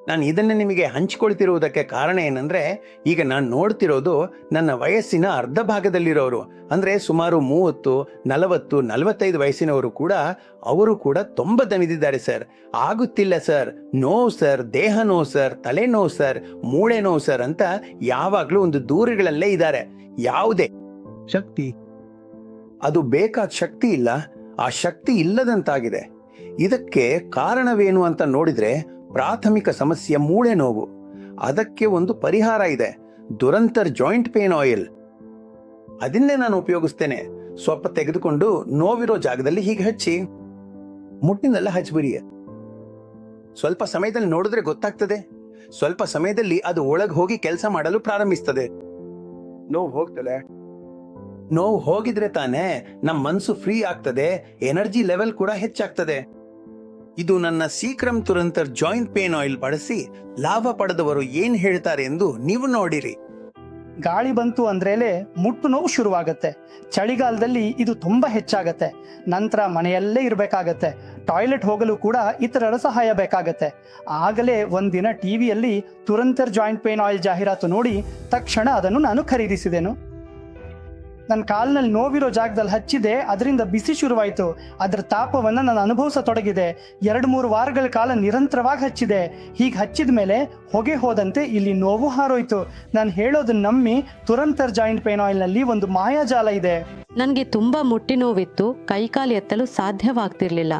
ನಾನು ಇದನ್ನು ನಿಮಗೆ ಹಂಚಿಕೊಳ್ತಿರುವುದಕ್ಕೆ ಕಾರಣ ಏನಂದರೆ, ಈಗ ನಾನು ನೋಡ್ತಿರೋದು ನನ್ನ ವಯಸ್ಸಿನ ಅರ್ಧ ಭಾಗದಲ್ಲಿರೋರು, ಅಂದರೆ ಸುಮಾರು 30, 40, 45 ವಯಸ್ಸಿನವರು ಕೂಡ, ಅವರು ಕೂಡ ತುಂಬ ದಣಿದಿದ್ದಾರೆ ಸರ್. ಆಗುತ್ತಿಲ್ಲ ಸರ್, ನೋವು ಸರ್, ದೇಹ ನೋವು ಸರ್, ತಲೆ ನೋವು ಸರ್, ಮೂಳೆ ನೋವು ಸರ್ ಅಂತ ಯಾವಾಗಲೂ ಒಂದು ದೂರುಗಳಲ್ಲೇ ಇದ್ದಾರೆ. ಯಾವುದೇ ಶಕ್ತಿ ಅದು ಬೇಕಾದ ಶಕ್ತಿ ಇಲ್ಲ, ಆ ಶಕ್ತಿ ಇಲ್ಲದಂತಾಗಿದೆ. ಇದಕ್ಕೆ ಕಾರಣವೇನು ಅಂತ ನೋಡಿದ್ರೆ ಪ್ರಾಥಮಿಕ ಸಮಸ್ಯೆ ಮೂಳೆ ನೋವು. ಅದಕ್ಕೆ ಒಂದು ಪರಿಹಾರ ಇದೆ, ದುರಂತರ್ ಜಾಯಿಂಟ್ ಪೇನ್ ಆಯಿಲ್. ಅದನ್ನೇ ನಾನು ಉಪಯೋಗಿಸ್ತೇನೆ. ಸ್ವಲ್ಪ ತೆಗೆದುಕೊಂಡು ನೋವಿರೋ ಜಾಗದಲ್ಲಿ ಹೀಗೆ ಹಚ್ಚಿ, ಮುಟ್ಟಿನೆಲ್ಲ ಹಚ್ಬಿಡಿ. ಸ್ವಲ್ಪ ಸಮಯದಲ್ಲಿ ನೋಡಿದ್ರೆ ಗೊತ್ತಾಗ್ತದೆ, ಸ್ವಲ್ಪ ಸಮಯದಲ್ಲಿ ಅದು ಒಳಗೆ ಹೋಗಿ ಕೆಲಸ ಮಾಡಲು ಪ್ರಾರಂಭಿಸ್ತದೆ. ನೋವು ಹೋಗ್ತದೆ. ನೋವು ಹೋಗಿದ್ರೆ ತಾನೇ ನಮ್ಮ ಮನಸ್ಸು ಫ್ರೀ ಆಗ್ತದೆ, ಎನರ್ಜಿ ಲೆವೆಲ್ ಕೂಡ ಹೆಚ್ಚಾಗ್ತದೆ. ಇದು ನನ್ನ ಸೀಕ್ರಮ್ ತುರಂತರ್ ಜಾಯಿಂಟ್ ಪೇನ್ ಆಯಿಲ್ ಬಳಸಿ ಲಾಭ ಪಡೆದವರು ಏನ್ ಹೇಳ್ತಾರೆ ಎಂದು ನೀವು ನೋಡಿರಿ. ಗಾಳಿ ಬಂತು ಅಂದ್ರೇಲೆ ಮುಟ್ಟು ನೋವು ಶುರುವಾಗತ್ತೆ. ಚಳಿಗಾಲದಲ್ಲಿ ಇದು ತುಂಬಾ ಹೆಚ್ಚಾಗತ್ತೆ. ನಂತರ ಮನೆಯಲ್ಲೇ ಇರಬೇಕಾಗತ್ತೆ. ಟಾಯ್ಲೆಟ್ ಹೋಗಲು ಕೂಡ ಇತರರ ಸಹಾಯ ಬೇಕಾಗತ್ತೆ. ಆಗಲೇ ಒಂದಿನ ಟಿವಿಯಲ್ಲಿ ತುರಂತರ್ ಜಾಯಿಂಟ್ ಪೇನ್ ಆಯಿಲ್ ಜಾಹೀರಾತು ನೋಡಿ ತಕ್ಷಣ ಅದನ್ನು ನಾನು ಖರೀದಿಸಿದೆನು. ನನ್ನ ಕಾಲಿನಲ್ಲಿ ನೋವಿರೋ ಜಾಗದಲ್ಲಿ ಹಚ್ಚಿದೆ, ಅದರಿಂದ ಬಿಸಿ ಶುರುವಾಯಿತು. ಅದರ ತಾಪವನ್ನು ನಾನು ಅನುಭವಿಸತೊಡಗಿದೆ. 2-3 ವಾರಗಳ ಕಾಲ ನಿರಂತರವಾಗಿ ಹಚ್ಚಿದೆ. ಹೀಗೆ ಹಚ್ಚಿದ ಮೇಲೆ ಹೊಗೆ ಹೋದಂತೆ ಇಲ್ಲಿ ನೋವು ಹಾರೋಯ್ತು. ನಾನು ಹೇಳೋದನ್ನ ನಂಬಿ, ತುರಂತರ್ ಜಾಯಿಂಟ್ ಪೇನ್ ಆಯಿಲ್ನಲ್ಲಿ ಒಂದು ಮಾಯಾಜಾಲ ಇದೆ. ನನಗೆ ತುಂಬ ಮುಟ್ಟಿ ನೋವಿತ್ತು, ಕೈಕಾಲು ಎತ್ತಲು ಸಾಧ್ಯವಾಗ್ತಿರ್ಲಿಲ್ಲ.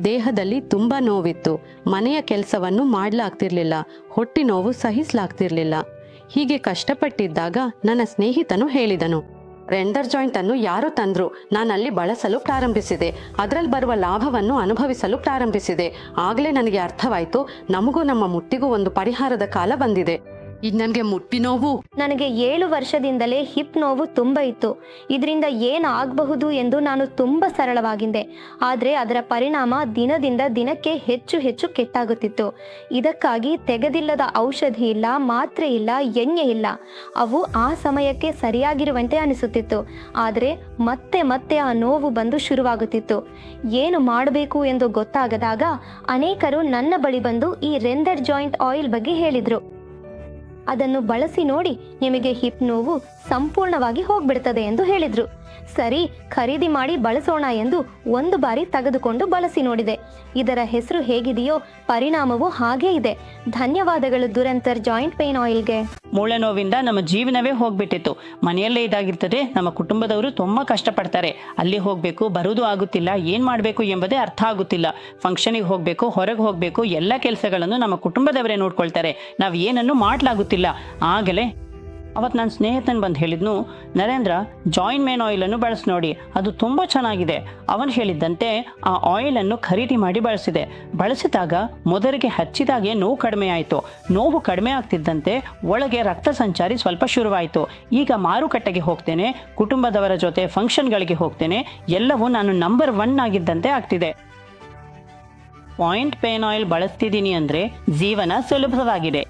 ದೇಹದಲ್ಲಿ ತುಂಬ ನೋವಿತ್ತು, ಮನೆಯ ಕೆಲಸವನ್ನು ಮಾಡಲಾಗ್ತಿರ್ಲಿಲ್ಲ, ಹೊಟ್ಟೆ ನೋವು ಸಹಿಸಲಾಗ್ತಿರ್ಲಿಲ್ಲ. ಹೀಗೆ ಕಷ್ಟಪಟ್ಟಿದ್ದಾಗ ನನ್ನ ಸ್ನೇಹಿತನು ಹೇಳಿದನು, ರೆಂಡರ್ ಜಾಯಿಂಟ್ ಅನ್ನು ಯಾರು ತಂದ್ರು, ನಾನಲ್ಲಿ ಬಳಸಲು ಪ್ರಾರಂಭಿಸಿದೆ. ಅದರಲ್ಲಿ ಬರುವ ಲಾಭವನ್ನು ಅನುಭವಿಸಲು ಪ್ರಾರಂಭಿಸಿದೆ. ಆಗಲೇ ನನಗೆ ಅರ್ಥವಾಯಿತು, ನಮಗೂ ನಮ್ಮ ಮುಟ್ಟಿಗೂ ಒಂದು ಪರಿಹಾರದ ಕಾಲ ಬಂದಿದೆ. ಈಗ ನನಗೆ ಮುಟ್ಟಿ ನೋವು, ನನಗೆ 7 ವರ್ಷದಿಂದಲೇ ಹಿಪ್ ನೋವು ತುಂಬ ಇತ್ತು. ಇದರಿಂದ ಏನು ಆಗಬಹುದು ಎಂದು ನಾನು ತುಂಬ ಸರಳವಾಗಿದ್ದೆ. ಆದರೆ ಅದರ ಪರಿಣಾಮ ದಿನದಿಂದ ದಿನಕ್ಕೆ ಹೆಚ್ಚು ಹೆಚ್ಚು ಕೆಟ್ಟಾಗುತ್ತಿತ್ತು. ಇದಕ್ಕಾಗಿ ತೆಗೆದಿಲ್ಲದ ಔಷಧಿ ಇಲ್ಲ, ಮಾತ್ರೆ ಇಲ್ಲ, ಎಣ್ಣೆ ಇಲ್ಲ. ಅವು ಆ ಸಮಯಕ್ಕೆ ಸರಿಯಾಗಿರುವಂತೆ ಅನಿಸುತ್ತಿತ್ತು. ಆದರೆ ಮತ್ತೆ ಮತ್ತೆ ಆ ನೋವು ಬಂದು ಶುರುವಾಗುತ್ತಿತ್ತು. ಏನು ಮಾಡಬೇಕು ಎಂದು ಗೊತ್ತಾಗದಾಗ ಅನೇಕರು ನನ್ನ ಬಳಿ ಬಂದು ಈ ರೆಂಡರ್ ಜಾಯಿಂಟ್ ಆಯಿಲ್ ಬಗ್ಗೆ ಹೇಳಿದರು. ಅದನ್ನು ಬಳಸಿ ನೋಡಿ, ನಿಮಗೆ ಹಿಪ್ ನೋವು ಸಂಪೂರ್ಣವಾಗಿ ಹೋಗ್ಬಿಡ್ತದೆ ಎಂದು ಹೇಳಿದರು. ಸರಿ, ಖರೀದಿ ಮಾಡಿ ಬಳಸೋಣ ಎಂದು ಒಂದು ಬಾರಿ ತೆಗೆದುಕೊಂಡು ಬಳಸಿ ನೋಡಿದೆ. ಇದರ ಹೆಸರು ಹೇಗಿದೆಯೋ ಪರಿಣಾಮವೂ ಹಾಗೇ ಇದೆ. ಧನ್ಯವಾದಗಳು ದುರಂತರ್ ಜಾಯಿಂಟ್ ಪೇನ್ ಆಯಿಲ್ಗೆ. ಮೂಳೆ ನೋವಿಂದ ನಮ್ಮ ಜೀವನವೇ ಹೋಗ್ಬಿಟ್ಟಿತ್ತು. ಮನೆಯಲ್ಲೇ ಇದಾಗಿರ್ತದೆ. ನಮ್ಮ ಕುಟುಂಬದವರು ತುಂಬ ಕಷ್ಟಪಡ್ತಾರೆ. ಅಲ್ಲಿ ಹೋಗಬೇಕು, ಬರುವುದು ಆಗುತ್ತಿಲ್ಲ, ಏನು ಮಾಡಬೇಕು ಎಂಬುದೇ ಅರ್ಥ ಆಗುತ್ತಿಲ್ಲ. ಫಂಕ್ಷನಿಗೆ ಹೋಗಬೇಕು, ಹೊರಗೆ ಹೋಗಬೇಕು, ಎಲ್ಲ ಕೆಲಸಗಳನ್ನು ನಮ್ಮ ಕುಟುಂಬದವರೇ ನೋಡ್ಕೊಳ್ತಾರೆ. ನಾವು ಏನನ್ನು ಮಾಡಲಾಗುತ್ತಿಲ್ಲ. ಆಗಲೇ ಅವತ್ತು ನನ್ನ ಸ್ನೇಹಿತನ ಬಂದು ಹೇಳಿದ್ನು, ನರೇಂದ್ರ, ಜಾಯಿಂಟ್ ಮೇನ್ ಆಯಿಲನ್ನು ಬಳಸಿ ನೋಡಿ, ಅದು ತುಂಬ ಚೆನ್ನಾಗಿದೆ. ಅವನು ಹೇಳಿದ್ದಂತೆ ಆ ಆಯಿಲನ್ನು ಖರೀದಿ ಮಾಡಿ ಬಳಸಿದಾಗ ಮೊದಲಿಗೆ ಹಚ್ಚಿದಾಗೆ ನೋವು ಕಡಿಮೆ ಆಯಿತು. ನೋವು ಕಡಿಮೆ ಆಗ್ತಿದ್ದಂತೆ ಒಳಗೆ ರಕ್ತ ಸಂಚಾರಿ ಸ್ವಲ್ಪ ಶುರುವಾಯಿತು. ಈಗ ಮಾರುಕಟ್ಟೆಗೆ ಹೋಗ್ತೇನೆ, ಕುಟುಂಬದವರ ಜೊತೆ ಫಂಕ್ಷನ್ಗಳಿಗೆ ಹೋಗ್ತೇನೆ, ಎಲ್ಲವೂ ನಾನು ನಂಬರ್ 1 ಆಗಿದ್ದಂತೆ ಆಗ್ತಿದೆ. ಪಾಯಿಂಟ್ ಪೇನ್ ಆಯಿಲ್ ಬಳಸ್ತಿದ್ದೀನಿ ಅಂದರೆ ಜೀವನ ಸುಲಭವಾಗಿದೆ.